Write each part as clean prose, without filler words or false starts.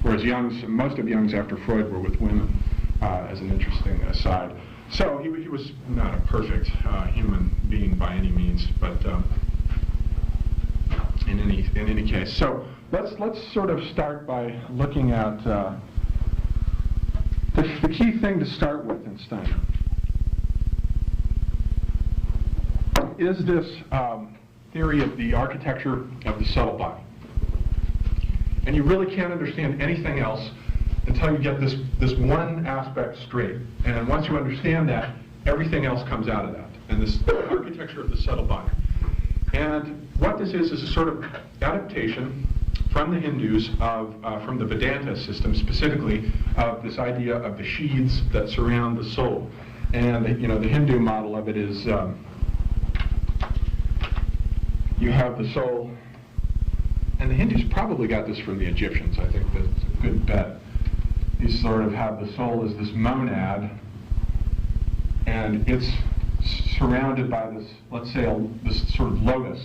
whereas most of Jung's after Freud were with women, as an interesting aside. So he was not a perfect human being by any means, but in any case. So let's sort of start by looking at the key thing to start with in Steiner. Is this theory of the architecture of the subtle body. And you really can't understand anything else until you get this one aspect straight. And once you understand that, everything else comes out of that. And this architecture of the subtle body. And what this is a sort of adaptation from the Hindus from the Vedanta system specifically of this idea of the sheaths that surround the soul. And the Hindu model of it is you have the soul, and the Hindus probably got this from the Egyptians. I think that's a good bet. You sort of have the soul as this monad, and it's surrounded by this, let's say, this sort of lotus.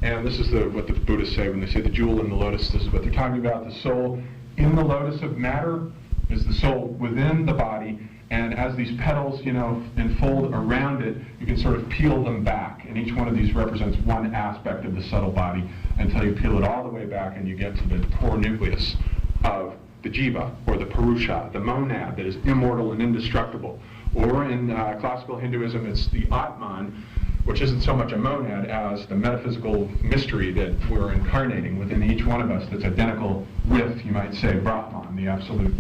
And this is what the Buddhists say when they say the jewel in the lotus. This is what they're talking about. The soul in the lotus of matter is the soul within the body. And as these petals, unfold around it, you can sort of peel them back. And each one of these represents one aspect of the subtle body until you peel it all the way back and you get to the core nucleus of the jiva, or the purusha, the monad that is immortal and indestructible. Or in classical Hinduism, it's the Atman, which isn't so much a monad as the metaphysical mystery that we're incarnating within each one of us that's identical with, you might say, Brahman, the absolute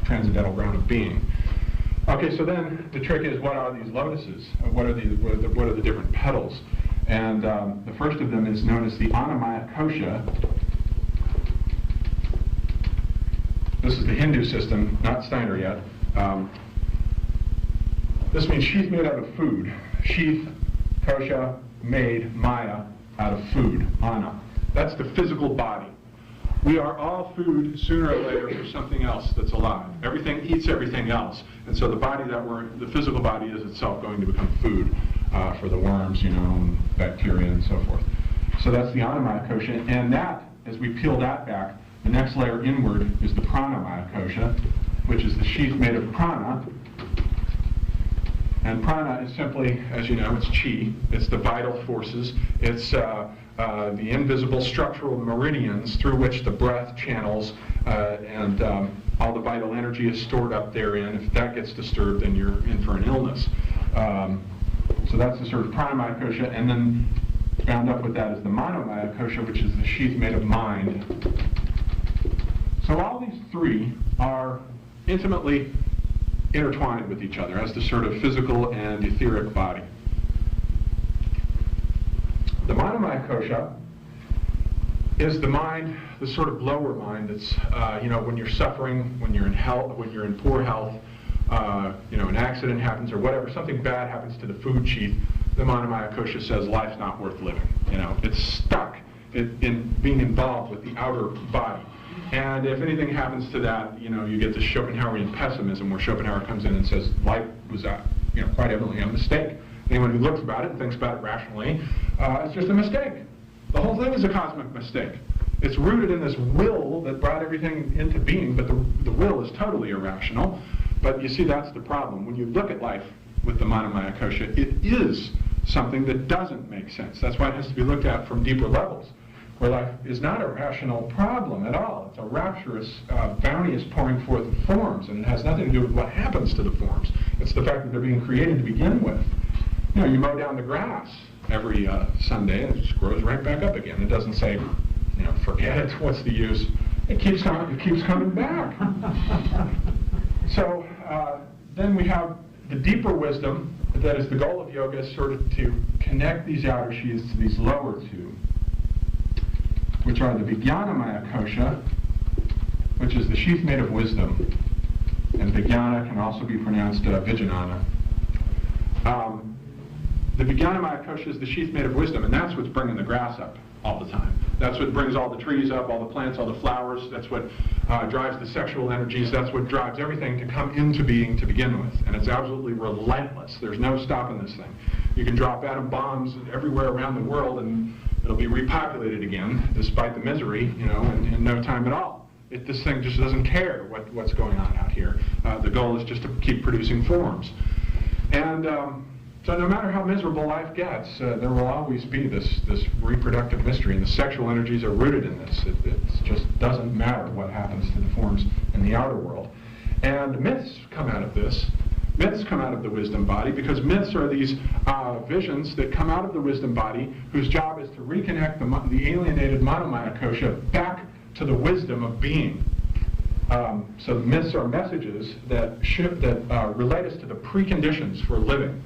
transcendental ground of being. Okay, so then the trick is, what are these lotuses? What are the different petals? And the first of them is known as the Annamaya Kosha. This is the Hindu system, not Steiner yet. This means sheath made out of food. Sheath, kosha, made, maya, out of food, anna. That's the physical body. We are all food sooner or later for something else that's alive. Everything eats everything else. And so the physical body is itself going to become food for the worms, and bacteria and so forth. So that's the Annamaya Kosha. And that, as we peel that back, the next layer inward is the Pranamaya Kosha, which is the sheath made of prana. And prana is simply, as you know, it's chi. It's the vital forces. It's the invisible structural meridians through which the breath channels, and all the vital energy is stored up therein. If that gets disturbed, then you're in for an illness. So that's the sort of pranamaya kosha, and then bound up with that is the manomaya kosha, which is the sheath made of mind. So all these three are intimately intertwined with each other as the sort of physical and etheric body. The manomaya kosha is the mind, the sort of lower mind that's, when you're suffering, when you're in health, when you're in poor health, an accident happens or whatever, something bad happens to the food sheath, the manomaya kosha says life's not worth living. It's stuck in being involved with the outer body. And if anything happens to that, you get this Schopenhauerian pessimism where Schopenhauer comes in and says life was, quite evidently a mistake. Anyone who looks about it and thinks about it rationally, it's just a mistake. The whole thing is a cosmic mistake. It's rooted in this will that brought everything into being, but the will is totally irrational. But you see, that's the problem. When you look at life with the manomaya kosha, it is something that doesn't make sense. That's why it has to be looked at from deeper levels, where life is not a rational problem at all. It's a rapturous, bounteous pouring forth of forms, and it has nothing to do with what happens to the forms. It's the fact that they're being created to begin with. You mow down the grass every Sunday, and it just grows right back up again. It doesn't say, forget it, what's the use? It keeps coming back. So then we have the deeper wisdom, that is the goal of yoga, is sort of to connect these outer sheaths to these lower two, which are the Vijnanamaya kosha, which is the sheath made of wisdom. And Vijnana can also be pronounced Vijnana. The Vijnanamaya kosha is the sheath made of wisdom, and that's what's bringing the grass up all the time. That's what brings all the trees up, all the plants, all the flowers. That's what drives the sexual energies. That's what drives everything to come into being to begin with. And it's absolutely relentless. There's no stopping this thing. You can drop atom bombs everywhere around the world, and it'll be repopulated again, despite the misery, in no time at all. This thing just doesn't care what's going on out here. The goal is just to keep producing forms. And so no matter how miserable life gets, there will always be this reproductive mystery, and the sexual energies are rooted in this. It just doesn't matter what happens to the forms in the outer world. And myths come out of this. Myths come out of the wisdom body, because myths are these visions that come out of the wisdom body whose job is to reconnect the alienated monomaya kosha back to the wisdom of being. So myths are messages that relate us to the preconditions for living.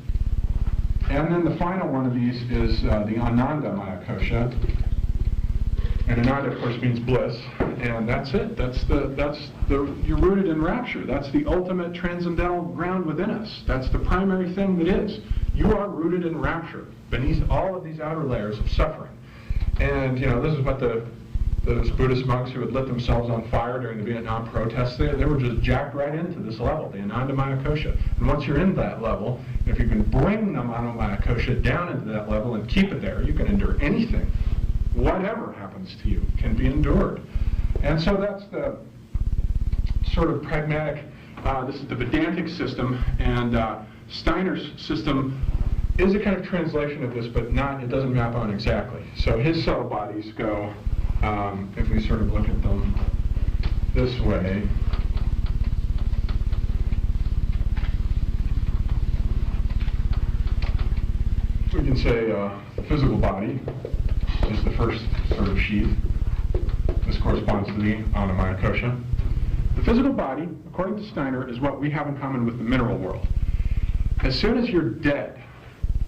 And then the final one of these is the Ananda Maya Kosha. And Ananda, of course, means bliss. And that's it. You're rooted in rapture. That's the ultimate transcendental ground within us. That's the primary thing that is. You are rooted in rapture beneath all of these outer layers of suffering. And, this is what those Buddhist monks who had lit themselves on fire during the Vietnam protests, they were just jacked right into this level, the Anandamaya Kosha. And once you're in that level, if you can bring the Manomaya Kosha down into that level and keep it there, you can endure anything. Whatever happens to you can be endured. And so that's the sort of pragmatic, this is the Vedantic system, and Steiner's system is a kind of translation of this, but it doesn't map on exactly. So his subtle bodies go, if we sort of look at them this way, we can say the physical body is the first sort of sheath. This corresponds to the Annamaya Kosha. The physical body, according to Steiner, is what we have in common with the mineral world. As soon as you're dead,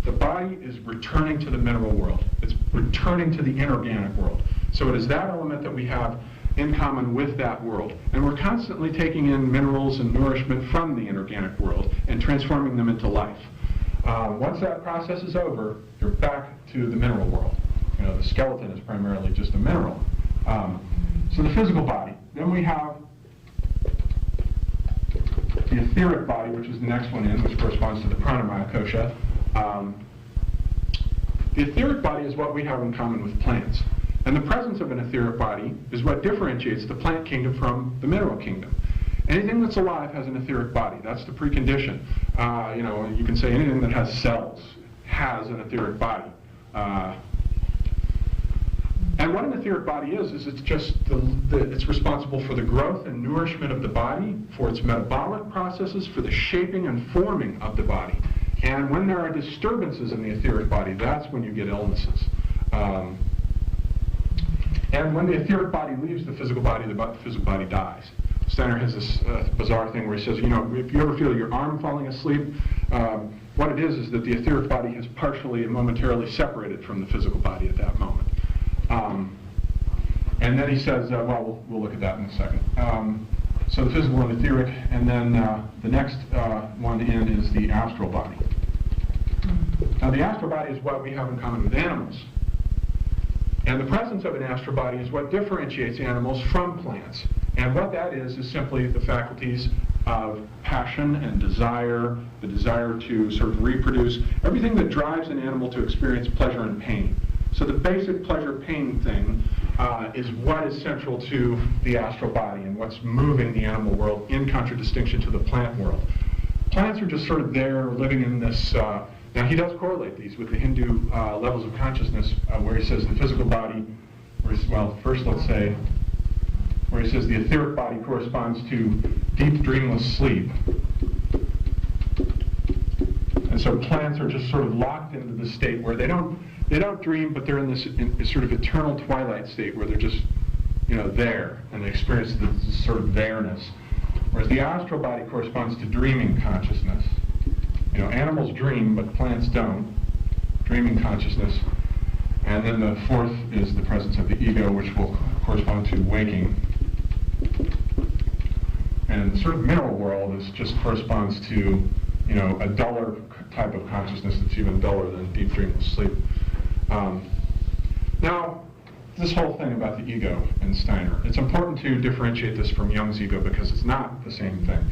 the body is returning to the mineral world. It's returning to the inorganic world. So it is that element that we have in common with that world. And we're constantly taking in minerals and nourishment from the inorganic world and transforming them into life. Once that process is over, you're back to the mineral world. The skeleton is primarily just a mineral. So the physical body. Then we have the etheric body, which is the next one in, which corresponds to the pranamaya kosha. The etheric body is what we have in common with plants. And the presence of an etheric body is what differentiates the plant kingdom from the mineral kingdom. Anything that's alive has an etheric body. That's the precondition. You can say anything that has cells has an etheric body. And what an etheric body is it's just it's responsible for the growth and nourishment of the body, for its metabolic processes, for the shaping and forming of the body. And when there are disturbances in the etheric body, that's when you get illnesses. And when the etheric body leaves the physical body dies. Steiner has this bizarre thing where he says, if you ever feel your arm falling asleep, what it is that the etheric body has partially and momentarily separated from the physical body at that moment. And then he says, we'll look at that in a second. So the physical and etheric, and then the next one in is the astral body. Now the astral body is what we have in common with animals. And the presence of an astral body is what differentiates animals from plants. And what that is simply the faculties of passion and desire, the desire to sort of reproduce, everything that drives an animal to experience pleasure and pain. So the basic pleasure-pain thing is what is central to the astral body and what's moving the animal world in contradistinction to the plant world. Plants are just sort of there living in this, now he does correlate these with the Hindu levels of consciousness where he says the physical body, first let's say, where he says the etheric body corresponds to deep dreamless sleep. And so plants are just sort of locked into the state where they don't dream, but they're in this sort of eternal twilight state where they're just, there, and they experience this sort of there-ness. Whereas the astral body corresponds to dreaming consciousness. Animals dream, but plants don't. Dreaming consciousness. And then the fourth is the presence of the ego, which will correspond to waking. And the sort of mineral world just corresponds to, a duller type of consciousness that's even duller than deep dreamless sleep. Now, this whole thing about the ego in Steiner, it's important to differentiate this from Jung's ego because it's not the same thing.